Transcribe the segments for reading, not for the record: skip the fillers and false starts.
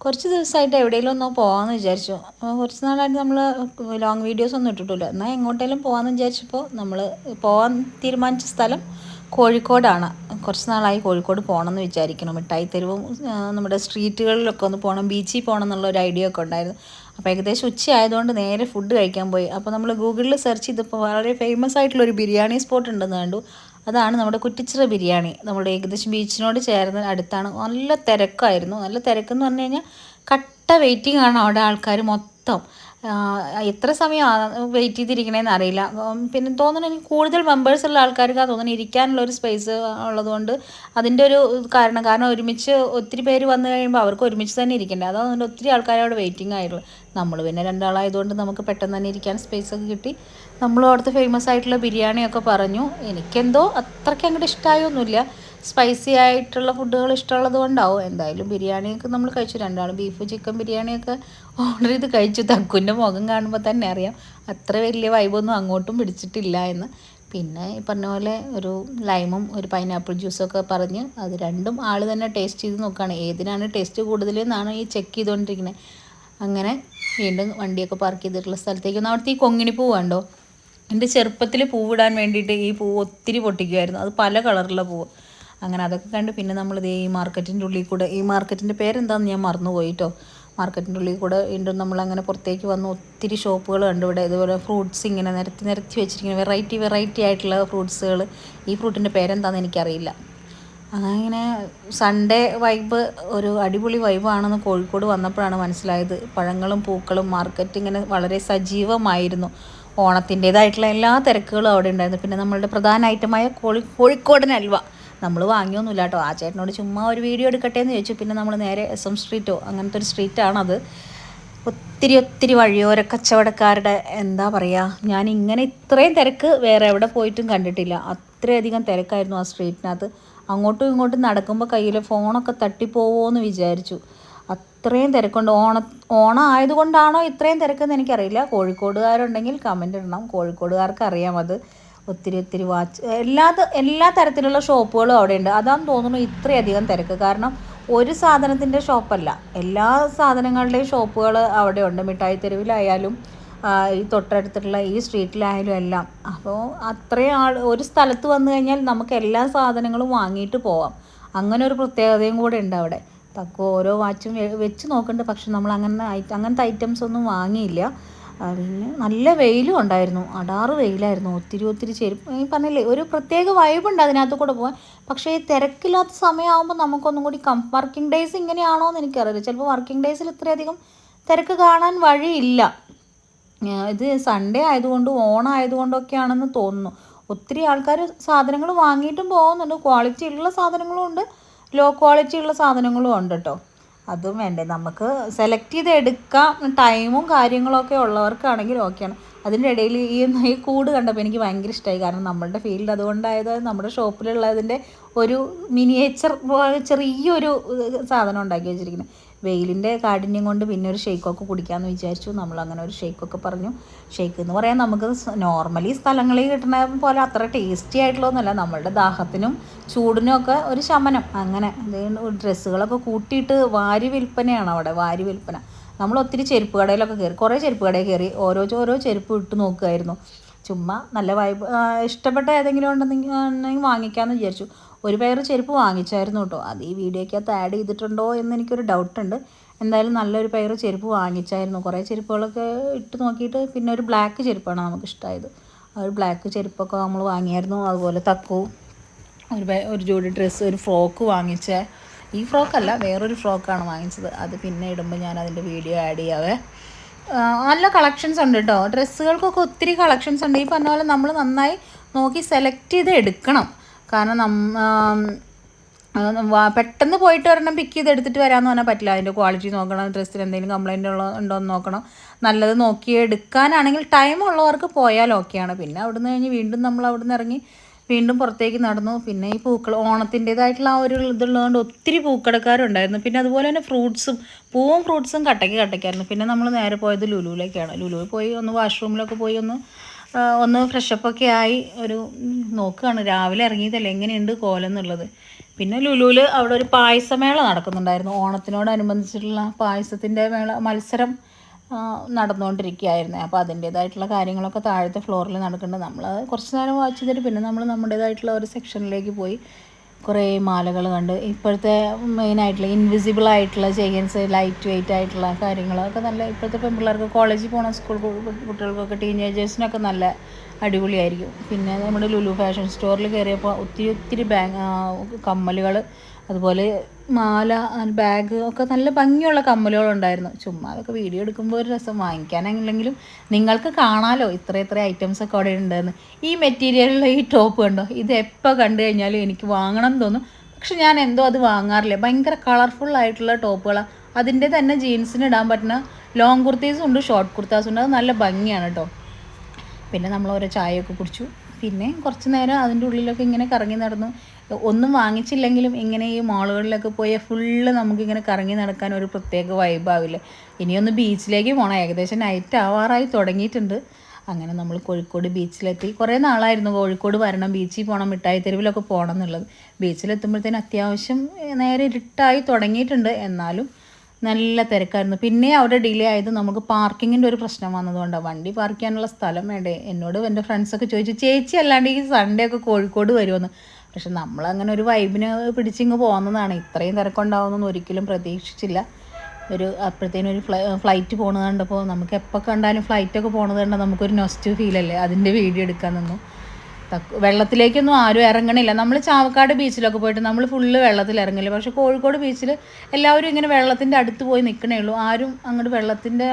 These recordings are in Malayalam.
കുറച്ച് ദിവസമായിട്ട് എവിടെയെങ്കിലും ഒന്ന് പോകാമെന്ന് വിചാരിച്ചു. കുറച്ച് നാളായിട്ട് നമ്മൾ ലോങ് വീഡിയോസ് ഒന്നും ഇട്ടിട്ടില്ല. എന്നാൽ എങ്ങോട്ടെങ്കിലും പോകാമെന്ന് വിചാരിച്ചപ്പോൾ നമ്മൾ പോകാൻ തീരുമാനിച്ച സ്ഥലം കോഴിക്കോടാണ്. കുറച്ച് നാളായി കോഴിക്കോട് പോകണമെന്ന് വിചാരിക്കണം. മിഠായി തെരുവും നമ്മുടെ സ്ട്രീറ്റുകളിലൊക്കെ ഒന്ന് പോകണം, ബീച്ചിൽ പോകണം എന്നുള്ളൊരു ഐഡിയ ഒക്കെ ഉണ്ടായിരുന്നു. അപ്പോൾ ഏകദേശം ഉച്ചയായതുകൊണ്ട് നേരെ ഫുഡ് കഴിക്കാൻ പോയി. അപ്പോൾ നമ്മൾ ഗൂഗിളിൽ സെർച്ച് ചെയ്തപ്പോൾ വളരെ ഫേമസ് ആയിട്ടുള്ളൊരു ബിരിയാണി സ്പോട്ട് ഉണ്ടെന്ന് കണ്ടു. അതാണ് നമ്മുടെ കുറ്റിച്ചിറ ബിരിയാണി. നമ്മുടെ ഏകദേശം ബീച്ചിനോട് ചേർന്ന് അടുത്താണ്. നല്ല തിരക്കായിരുന്നു. നല്ല തിരക്കെന്ന് പറഞ്ഞു കഴിഞ്ഞാൽ കട്ട വെയിറ്റിംഗ് ആണ് അവിടെ ആൾക്കാർ മൊത്തം. എത്ര സമയം വെയിറ്റ് ചെയ്തിരിക്കണേന്ന് അറിയില്ല. പിന്നെ തോന്നുന്നു എനിക്ക് കൂടുതൽ മെമ്പേഴ്സുള്ള ആൾക്കാർക്കാണ് തോന്നുന്നു ഇരിക്കാനുള്ള ഒരു സ്പേസ് ഉള്ളതുകൊണ്ട് അതിൻ്റെ ഒരു കാരണം ഒരുമിച്ച് ഒത്തിരി പേര് വന്നു കഴിയുമ്പോൾ അവർക്ക് ഒരുമിച്ച് തന്നെ ഇരിക്കണ്ടേ. അതുകൊണ്ട് ഒത്തിരി ആൾക്കാർ അവിടെ വെയിറ്റിംഗ് ആയിട്ടുള്ളൂ. നമ്മൾ പിന്നെ രണ്ടാളായതുകൊണ്ട് നമുക്ക് പെട്ടെന്ന് തന്നെ ഇരിക്കാൻ സ്പേസൊക്കെ കിട്ടി. നമ്മൾ അവിടുത്തെ ഫേമസ് ആയിട്ടുള്ള ബിരിയാണിയൊക്കെ പറഞ്ഞു. എനിക്കെന്തോ അത്രയ്ക്ക് അങ്ങോട്ട് ഇഷ്ടമായൊന്നുമില്ല. സ്പൈസി ആയിട്ടുള്ള ഫുഡുകൾ ഇഷ്ടമുള്ളത് കൊണ്ടാവും. എന്തായാലും ബിരിയാണിയൊക്കെ നമ്മൾ കഴിച്ചു. രണ്ടാളും ബീഫ് ചിക്കൻ ബിരിയാണിയൊക്കെ ഓർഡർ ചെയ്ത് കഴിച്ചു. തക്കുൻ്റെ മുഖം കാണുമ്പോൾ തന്നെ അറിയാം അത്ര വലിയ വൈബൊന്നും അങ്ങോട്ടും പിടിച്ചിട്ടില്ല എന്ന്. പിന്നെ ഈ പറഞ്ഞ പോലെ ഒരു ലൈമും ഒരു പൈനാപ്പിൾ ജ്യൂസൊക്കെ പറഞ്ഞ് അത് രണ്ടും ആൾ തന്നെ ടേസ്റ്റ് ചെയ്ത് നോക്കുകയാണ്. ഏതിനാണ് ടേസ്റ്റ് കൂടുതൽ എന്നാണ് ഈ ചെക്ക് ചെയ്തുകൊണ്ടിരിക്കുന്നത്. അങ്ങനെ വീണ്ടും വണ്ടിയൊക്കെ പാർക്ക് ചെയ്തിട്ടുള്ള സ്ഥലത്തേക്ക് അവിടുത്തെ ഈ കൊങ്ങിണി പൂവ് കണ്ടോ? എൻ്റെ ചെറുപ്പത്തിൽ പൂവിടാൻ വേണ്ടിയിട്ട് ഈ പൂവ് ഒത്തിരി പൊട്ടിക്കുമായിരുന്നു. അത് പല കളറുള്ള പൂവ്. അങ്ങനെ അതൊക്കെ കണ്ട് പിന്നെ നമ്മളിത് ഈ മാർക്കറ്റിൻ്റെ ഉള്ളിൽ കൂടെ, ഈ മാർക്കറ്റിൻ്റെ പേരെന്താണെന്ന് ഞാൻ മറന്നുപോയി കേട്ടോ. മാർക്കറ്റിൻ്റെ ഉള്ളിൽ കൂടെ വീണ്ടും നമ്മളങ്ങനെ പുറത്തേക്ക് വന്ന് ഒത്തിരി ഷോപ്പുകൾ കണ്ടു ഇവിടെ. ഇതുപോലെ ഫ്രൂട്ട്സ് ഇങ്ങനെ നിരത്തി നിരത്തി വെച്ചിരിക്കുന്നത്, വെറൈറ്റി ആയിട്ടുള്ള ഫ്രൂട്ട്സുകൾ. ഈ ഫ്രൂട്ടിൻ്റെ പേരെന്താണെന്ന് എനിക്കറിയില്ല. അങ്ങനെ സൺഡേ വൈബ് ഒരു അടിപൊളി വൈബാണെന്ന് കോഴിക്കോട് വന്നപ്പോഴാണ് മനസ്സിലായത്. പഴങ്ങളും പൂക്കളും മാർക്കറ്റ് ഇങ്ങനെ വളരെ സജീവമായിരുന്നു. ഓണത്തിൻ്റേതായിട്ടുള്ള എല്ലാ തിരക്കുകളും അവിടെ ഉണ്ടായിരുന്നു. പിന്നെ നമ്മളുടെ പ്രധാന ഐറ്റമായ കോഴിക്കോടൻ ഹൽവ നമ്മൾ വാങ്ങിയൊന്നുമില്ല കേട്ടോ. ആ ചേട്ടനോട് ചുമ്മാ ഒരു വീഡിയോ എടുക്കട്ടെ എന്ന് ചോദിച്ചു. പിന്നെ നമ്മൾ നേരെ SM സ്ട്രീറ്റോ അങ്ങനത്തെ ഒരു സ്ട്രീറ്റാണത്. ഒത്തിരി വഴിയോര കച്ചവടക്കാരുടെ എന്താ പറയുക, ഞാൻ ഇങ്ങനെ ഇത്രയും തിരക്ക് വേറെ എവിടെ പോയിട്ടും കണ്ടിട്ടില്ല. അത്രയധികം തിരക്കായിരുന്നു ആ സ്ട്രീറ്റിനകത്ത്. അങ്ങോട്ടും ഇങ്ങോട്ടും നടക്കുമ്പോൾ കയ്യിൽ ഫോണൊക്കെ തട്ടിപ്പോവോ എന്ന് വിചാരിച്ചു. അത്രയും തിരക്കുണ്ട്. ഓണം ആയതുകൊണ്ടാണോ ഇത്രയും തിരക്കെന്ന് എനിക്കറിയില്ല. കോഴിക്കോടുകാരുണ്ടെങ്കിൽ കമൻ്റ് ഇടണം. കോഴിക്കോടുകാർക്ക് അറിയാം അത്. ഒത്തിരി വാച്ച് എല്ലാ തരത്തിലുള്ള ഷോപ്പുകളും അവിടെയുണ്ട്. അതാണെന്ന് തോന്നുന്നു ഇത്രയധികം തിരക്ക്. കാരണം ഒരു സാധനത്തിൻ്റെ ഷോപ്പല്ല, എല്ലാ സാധനങ്ങളുടെയും ഷോപ്പുകൾ അവിടെ ഉണ്ട്. മിഠായി തെരുവിലായാലും ഈ തൊട്ടടുത്തുള്ള ഈ സ്ട്രീറ്റിലായാലും എല്ലാം. അപ്പോൾ അത്രയും ഒരു സ്ഥലത്ത് വന്നു കഴിഞ്ഞാൽ നമുക്ക് എല്ലാ സാധനങ്ങളും വാങ്ങിയിട്ട് പോവാം. അങ്ങനെ ഒരു പ്രത്യേകതയും കൂടെ ഉണ്ട് അവിടെ. തക്കു ഓരോ വാച്ചും വെച്ച് നോക്കുന്നുണ്ട്. പക്ഷെ നമ്മൾ അങ്ങനത്തെ ഐറ്റംസ് ഒന്നും വാങ്ങിയില്ല. പിന്നെ നല്ല വെയിലും ഉണ്ടായിരുന്നു. അടാറ് വെയിലായിരുന്നു. ഒത്തിരി ചെരുപ്പ് ഈ പറഞ്ഞില്ലേ ഒരു പ്രത്യേക വൈബുണ്ട് അതിനകത്ത് കൂടെ പോകാൻ. പക്ഷേ ഈ തിരക്കില്ലാത്ത സമയമാകുമ്പോൾ നമുക്കൊന്നും കൂടി വർക്കിംഗ് ഡേയ്സ് ഇങ്ങനെയാണോ എന്ന് എനിക്കറിയില്ല. ചിലപ്പോൾ വർക്കിംഗ് ഡേയ്സിൽ ഇത്രയധികം തിരക്ക് കാണാൻ വഴിയില്ല. ഇത് സൺഡേ ആയതുകൊണ്ടും ഓണം ആയതുകൊണ്ടൊക്കെയാണെന്ന് തോന്നുന്നു. ഒത്തിരി ആൾക്കാർ സാധനങ്ങൾ വാങ്ങിയിട്ടും പോകുന്നുണ്ട്. ക്വാളിറ്റി ഉള്ള സാധനങ്ങളും ഉണ്ട്, ലോ ക്വാളിറ്റി ഉള്ള സാധനങ്ങളും ഉണ്ട് കേട്ടോ. അതും വേണ്ടേ നമുക്ക് സെലക്ട് ചെയ്ത് എടുക്കാം. ടൈമും കാര്യങ്ങളൊക്കെ ഉള്ളവർക്കാണെങ്കിൽ ഓക്കെയാണ്. അതിൻ്റെ ഇടയിൽ ഈ കൂട് കണ്ടപ്പോൾ എനിക്ക് ഭയങ്കര ഇഷ്ടമായി. കാരണം നമ്മളുടെ ഫീൽഡ് അതുകൊണ്ടായത് നമ്മുടെ ഷോപ്പിലുള്ളതിൻ്റെ ഒരു മിനിയേച്ചർ ചെറിയൊരു സാധനം ഉണ്ടാക്കി വെച്ചിരിക്കുന്നത്. വെയിലിൻ്റെ കാഠിന്യം കൊണ്ട് പിന്നെ ഒരു ഷേക്കൊക്കെ കുടിക്കാമെന്ന് വിചാരിച്ചു. നമ്മളങ്ങനെ ഒരു ഷേക്കൊക്കെ പറഞ്ഞു. ഷേക്ക് എന്ന് പറയാൻ നമുക്ക് നോർമലി സ്ഥലങ്ങളിൽ കിട്ടുന്ന പോലെ അത്ര ടേസ്റ്റി ആയിട്ടുള്ളതൊന്നുമല്ല. നമ്മളുടെ ദാഹത്തിനും ചൂടിനും ഒക്കെ ഒരു ശമനം. അങ്ങനെ ഡ്രസ്സുകളൊക്കെ കൂട്ടിയിട്ട് വാരി വിൽപ്പനയാണ് അവിടെ, വാരി വിൽപ്പന. നമ്മൾ ഒത്തിരി ചെരുപ്പ് കടയിലൊക്കെ കയറി, കുറേ ചെരുപ്പ് കടയിൽ കയറി ഓരോ ചെരുപ്പ് ഇട്ട് നോക്കുമായിരുന്നു. ചുമ്മാ നല്ല വൈബ്. ഇഷ്ടപ്പെട്ട ഏതെങ്കിലും ഉണ്ടെങ്കിൽ വാങ്ങിക്കാമെന്ന് വിചാരിച്ചു. ഒരു പെയർ ചെരുപ്പ് വാങ്ങിച്ചായിരുന്നു കേട്ടോ. അത് ഈ വീഡിയോയ്ക്കകത്ത് ആഡ് ചെയ്തിട്ടുണ്ടോ എന്ന് എനിക്കൊരു ഡൗട്ടുണ്ട്. എന്തായാലും നല്ലൊരു പെയർ ചെരുപ്പ് വാങ്ങിച്ചായിരുന്നു. കുറേ ചെരുപ്പുകളൊക്കെ ഇട്ട് നോക്കിയിട്ട് പിന്നെ ഒരു ബ്ലാക്ക് ചെരുപ്പാണ് നമുക്ക് ഇഷ്ടമായത്. ആ ഒരു ബ്ലാക്ക് ചെരുപ്പൊക്കെ നമ്മൾ വാങ്ങിയായിരുന്നു. അതുപോലെ തക്കു ഒരു ജോഡി ഡ്രസ്സ്, ഒരു ഫ്രോക്ക് വാങ്ങിച്ചേ. ഈ ഫ്രോക്കല്ല, വേറൊരു ഫ്രോക്കാണ് വാങ്ങിച്ചത്. അത് പിന്നെ ഇടുമ്പോൾ ഞാൻ അതിൻ്റെ വീഡിയോ ആഡ് ചെയ്യാവേ. നല്ല കളക്ഷൻസ് ഉണ്ട് കേട്ടോ. ഡ്രസ്സുകൾക്കൊക്കെ ഒത്തിരി കളക്ഷൻസ് ഉണ്ട്. ഈ പറഞ്ഞ പോലെ നമ്മൾ നന്നായി നോക്കി സെലക്ട് ചെയ്ത് എടുക്കണം. കാരണം പെട്ടെന്ന് പോയിട്ട് ഒരെണ്ണം പിക്ക് ചെയ്ത് എടുത്തിട്ട് വരാമെന്ന് പറഞ്ഞാൽ പറ്റില്ല. അതിൻ്റെ ക്വാളിറ്റി നോക്കണം, ഡ്രസ്സിന് എന്തെങ്കിലും കംപ്ലൈൻറ്റ് ഉണ്ടോ എന്ന് നോക്കണം. നല്ലത് നോക്കി എടുക്കാനാണെങ്കിൽ ടൈം ഉള്ളവർക്ക് പോയാൽ ഓക്കെയാണ്. പിന്നെ അവിടുന്ന് കഴിഞ്ഞ് വീണ്ടും നമ്മൾ അവിടുന്ന് ഇറങ്ങി വീണ്ടും പുറത്തേക്ക് നടന്നു. പിന്നെ ഈ പൂക്കൾ ഓണത്തിൻ്റേതായിട്ടുള്ള ആ ഒരു ഇതുള്ളതുകൊണ്ട് ഒത്തിരി പൂക്കടക്കാരുണ്ടായിരുന്നു. പിന്നെ അതുപോലെ തന്നെ പൂവും ഫ്രൂട്ട്സും കട്ടയ്ക്കായിരുന്നു. പിന്നെ നമ്മൾ നേരെ പോയത് ലുലുവിലേക്കാണ്. ലുലുവിൽ പോയി ഒന്ന് വാഷ്റൂമിലൊക്കെ പോയി ഒന്ന് ഫ്രഷപ്പൊക്കെ ആയി നോക്കുകയാണ്. രാവിലെ ഇറങ്ങിയതല്ലേ എങ്ങനെയുണ്ട് കോലം എന്നുള്ളത്. പിന്നെ ലുലുവിൽ അവിടെ ഒരു പായസമേള നടക്കുന്നുണ്ടായിരുന്നു. ഓണത്തിനോടനുബന്ധിച്ചിട്ടുള്ള പായസത്തിൻ്റെ മത്സരം നടന്നുകൊണ്ടിരിക്കുകയായിരുന്നു. അപ്പോൾ അതിൻ്റേതായിട്ടുള്ള കാര്യങ്ങളൊക്കെ താഴത്തെ ഫ്ലോറിൽ നടക്കുന്നുണ്ട്. നമ്മൾ കുറച്ച് നേരം വാച്ച് ചെയ്തിട്ട് പിന്നെ നമ്മൾ നമ്മുടേതായിട്ടുള്ള ഒരു സെക്ഷനിലേക്ക് പോയി കുറേ മാലകൾ കണ്ട്. ഇപ്പോഴത്തെ മെയിനായിട്ടുള്ള ഇൻവിസിബിളായിട്ടുള്ള ചെയിൻസ്, ലൈറ്റ് വെയിറ്റ് ആയിട്ടുള്ള കാര്യങ്ങളൊക്കെ നല്ല ഇപ്പോഴത്തെ പെൺപിള്ളേർക്ക് കോളേജിൽ പോകണ സ്കൂൾ കുട്ടികൾക്കൊക്കെ ടീനേജേഴ്സിനൊക്കെ നല്ല അടിപൊളിയായിരിക്കും. പിന്നെ നമ്മുടെ ലുലു ഫാഷൻ സ്റ്റോറിൽ കയറിയപ്പോൾ ഒത്തിരി കമ്മലുകൾ, അതുപോലെ മാല, ബാഗ് ഒക്കെ നല്ല ഭംഗിയുള്ള കമ്മലുകളുണ്ടായിരുന്നു. ചുമ്മാ അതൊക്കെ വീഡിയോ എടുക്കുമ്പോൾ ഒരു രസം, വാങ്ങിക്കാനെങ്കിലും നിങ്ങൾക്ക് കാണാമല്ലോ ഇത്ര ഐറ്റംസൊക്കെ അവിടെ ഉണ്ടെന്ന്. ഈ മെറ്റീരിയലുള്ള ഈ ടോപ്പ് കണ്ടോ, ഇത് എപ്പോൾ കണ്ടു കഴിഞ്ഞാലും എനിക്ക് വാങ്ങണം എന്ന് തോന്നും. പക്ഷെ ഞാൻ എന്തോ അത് വാങ്ങാറില്ല. ഭയങ്കര കളർഫുള്ളായിട്ടുള്ള ടോപ്പുകളാണ്. അതിൻ്റെ തന്നെ ജീൻസിന് ഇടാൻ പറ്റുന്ന ലോങ് കുർത്തീസും ഉണ്ട്, ഷോർട്ട് കുർത്താസും ഉണ്ട്. അത് നല്ല ഭംഗിയാണ് കേട്ടോ. പിന്നെ നമ്മൾ ഓരോ ചായയൊക്കെ കുടിച്ചു. പിന്നെ കുറച്ച് നേരം അതിൻ്റെ ഉള്ളിലൊക്കെ ഇങ്ങനെ കറങ്ങി നടന്നു. ഒന്നും വാങ്ങിച്ചില്ലെങ്കിലും ഇങ്ങനെ ഈ മാളുകളിലൊക്കെ പോയാൽ ഫുള്ള് നമുക്കിങ്ങനെ കറങ്ങി നടക്കാൻ ഒരു പ്രത്യേക വൈബാവില്ലേ. ഇനിയൊന്ന് ബീച്ചിലേക്ക് പോകണം. ഏകദേശം നൈറ്റ് ആവാറായി തുടങ്ങിയിട്ടുണ്ട്. അങ്ങനെ നമ്മൾ കോഴിക്കോട് ബീച്ചിലെത്തി. കുറേ നാളായിരുന്നു കോഴിക്കോട് വരണം, ബീച്ചിൽ പോകണം, മിഠായി തെരുവിലൊക്കെ പോകണം എന്നുള്ളത്. ബീച്ചിലെത്തുമ്പോഴത്തേന് അത്യാവശ്യം നേരെ ഇരുട്ടായി തുടങ്ങിയിട്ടുണ്ട്. എന്നാലും നല്ല തിരക്കായിരുന്നു. പിന്നെ അവിടെ ഡിലേ ആയത് നമുക്ക് പാർക്കിങ്ങിൻ്റെ ഒരു പ്രശ്നം വന്നതുകൊണ്ടാണ്. വണ്ടി പാർക്ക് ചെയ്യാനുള്ള സ്ഥലം വേണ്ടേ. എന്നോട് എൻ്റെ ഫ്രണ്ട്സൊക്കെ ചോദിച്ചു, ചേച്ചി അല്ലാണ്ട് ഈ സൺഡേ ഒക്കെ കോഴിക്കോട് വരുമെന്ന്. പക്ഷെ നമ്മളങ്ങനെ ഒരു വൈബിന് പിടിച്ചിങ്ങ് പോകുന്നതാണ്. ഇത്രയും തിരക്കുണ്ടാവുമെന്നൊന്നും ഒരിക്കലും പ്രതീക്ഷിച്ചില്ല. അപ്പോഴത്തേനും ഒരു ഫ്ലൈറ്റ് പോകുന്നത് കണ്ടപ്പോൾ, നമുക്ക് എപ്പോൾ കണ്ടാലും ഫ്ലൈറ്റൊക്കെ പോകുന്നത് കണ്ടാൽ നമുക്കൊരു നൊസ്റ്റു ഫീലല്ലേ. അതിൻ്റെ വീഡിയോ എടുക്കാൻ നിന്നു. വെള്ളത്തിലേക്കൊന്നും ആരും ഇറങ്ങണില്ല. നമ്മൾ ചാവക്കാട് ബീച്ചിലൊക്കെ പോയിട്ട് നമ്മൾ ഫുള്ള് വെള്ളത്തിൽ ഇറങ്ങില്ല. പക്ഷേ കോഴിക്കോട് ബീച്ചിൽ എല്ലാവരും ഇങ്ങനെ വെള്ളത്തിൻ്റെ അടുത്ത് പോയി നിൽക്കണേ ഉള്ളൂ. ആരും അങ്ങോട്ട് വെള്ളത്തിൻ്റെ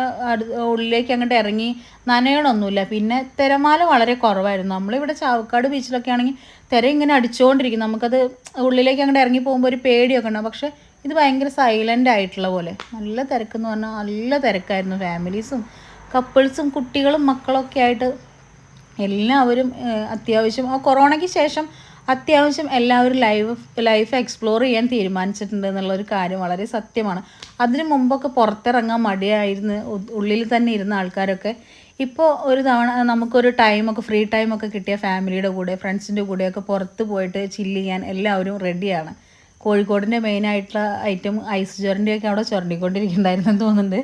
ഉള്ളിലേക്ക് അങ്ങോട്ട് ഇറങ്ങി നനയണമൊന്നുമില്ല. പിന്നെ തിരമാല വളരെ കുറവായിരുന്നു. നമ്മളിവിടെ ചാവക്കാട് ബീച്ചിലൊക്കെ ആണെങ്കിൽ തിര ഇങ്ങനെ അടിച്ചുകൊണ്ടിരിക്കും. നമുക്കത് ഉള്ളിലേക്ക് അങ്ങോട്ട് ഇറങ്ങി പോകുമ്പോൾ ഒരു പേടിയൊക്കെ ഉണ്ടാവും. പക്ഷേ ഇത് ഭയങ്കര സൈലൻ്റ് ആയിട്ടുള്ള പോലെ. നല്ല തിരക്കെന്ന് പറഞ്ഞാൽ നല്ല തിരക്കായിരുന്നു. ഫാമിലീസും കപ്പിൾസും കുട്ടികളും മക്കളൊക്കെ ആയിട്ട് എല്ലാവരും അത്യാവശ്യം കൊറോണയ്ക്ക് ശേഷം അത്യാവശ്യം എല്ലാവരും ലൈഫ് എക്സ്പ്ലോർ ചെയ്യാൻ തീരുമാനിച്ചിട്ടുണ്ട് എന്നുള്ളൊരു കാര്യം വളരെ സത്യമാണ്. അതിനു മുമ്പൊക്കെ പുറത്തിറങ്ങാൻ മടിയായിരുന്നു, ഉള്ളിൽ തന്നെ ഇരുന്ന ആൾക്കാരൊക്കെ ഇപ്പോൾ ഒരു തവണ നമുക്കൊരു ടൈമൊക്കെ ഫ്രീ ടൈമൊക്കെ കിട്ടിയ ഫാമിലിയുടെ കൂടെ ഫ്രണ്ട്സിൻ്റെ കൂടെയൊക്കെ പുറത്ത് പോയിട്ട് ചില്ല് ചെയ്യാൻ എല്ലാവരും റെഡിയാണ്. കോഴിക്കോടിൻ്റെ മെയിനായിട്ടുള്ള ഐറ്റം ഐസ് ചുരണ്ടിയൊക്കെ അവിടെ ചുരണ്ടിക്കൊണ്ടിരിക്കുന്നുണ്ടായിരുന്നെന്ന് തോന്നുന്നുണ്ട്.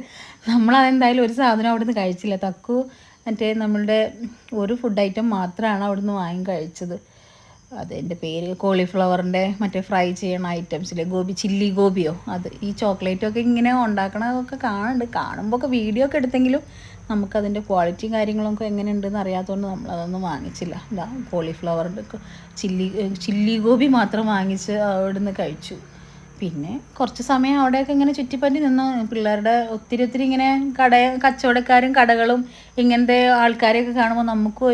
നമ്മളതെന്തായാലും ഒരു സാധനം അവിടെ നിന്ന് കഴിച്ചില്ല. തക്കു മറ്റേ നമ്മളുടെ ഒരു ഫുഡ് ഐറ്റം മാത്രമാണ് അവിടുന്ന് വാങ്ങി കഴിച്ചത്. അതിൻ്റെ പേര് കോളിഫ്ലവറിൻ്റെ മറ്റേ ഫ്രൈ ചെയ്യണ ഐറ്റംസിലെ ചില്ലി ഗോപിയോ, അത് ഈ ചോക്ലേറ്റൊക്കെ ഇങ്ങനെ ഉണ്ടാക്കണതൊക്കെ കാണുമ്പോൾ ഒക്കെ വീഡിയോ ഒക്കെ എടുത്തെങ്കിലും നമുക്കതിൻ്റെ ക്വാളിറ്റിയും കാര്യങ്ങളൊക്കെ എങ്ങനെയുണ്ടെന്ന് അറിയാത്തതുകൊണ്ട് നമ്മളതൊന്നും വാങ്ങിച്ചില്ല. കോളിഫ്ലവറിൻ്റെ ചില്ലി ഗോപി മാത്രം വാങ്ങിച്ച് അവിടുന്ന് കഴിച്ചു. പിന്നെ കുറച്ച് സമയം അവിടെയൊക്കെ ഇങ്ങനെ ചുറ്റിപ്പറ്റി നിന്ന് പിള്ളേരുടെ ഒത്തിരി ഇങ്ങനെ കച്ചവടക്കാരും കടകളും ഇങ്ങനത്തെ ആൾക്കാരെയൊക്കെ കാണുമ്പോൾ നമുക്കും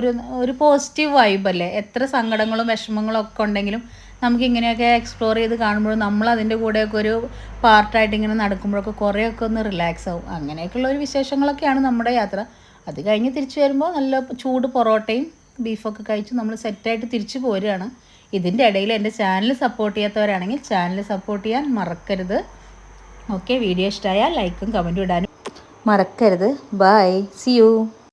ഒരു പോസിറ്റീവ് വൈബല്ലേ. എത്ര സങ്കടങ്ങളും വിഷമങ്ങളും ഒക്കെ ഉണ്ടെങ്കിലും നമുക്ക് ഇങ്ങനെയൊക്കെ എക്സ്പ്ലോർ ചെയ്ത് കാണുമ്പോഴും നമ്മൾ അതിൻ്റെ കൂടെയൊക്കെ ഒരു പാർട്ടായിട്ട് ഇങ്ങനെ നടക്കുമ്പോഴൊക്കെ കുറേയൊക്കെ ഒന്ന് റിലാക്സ് ആവും. അങ്ങനെയൊക്കെയുള്ള ഒരു വിശേഷങ്ങളൊക്കെയാണ് നമ്മുടെ യാത്ര. അത് കഴിഞ്ഞ് തിരിച്ചു വരുമ്പോൾ നല്ല ചൂട് പൊറോട്ടയും ബീഫൊക്കെ കഴിച്ച് നമ്മൾ സെറ്റായിട്ട് തിരിച്ചു പോരുകയാണ്. ഇതിൻ്റെ ഇടയിൽ എൻ്റെ ചാനൽ സപ്പോർട്ട് ചെയ്യാത്തവരാണെങ്കിൽ ചാനൽ സപ്പോർട്ട് ചെയ്യാൻ മറക്കരുത്. ഓക്കെ, വീഡിയോ ഇഷ്ടമായാൽ ലൈക്കും കമൻറ്റും ഇടാനും മറക്കരുത്. Bye, see U.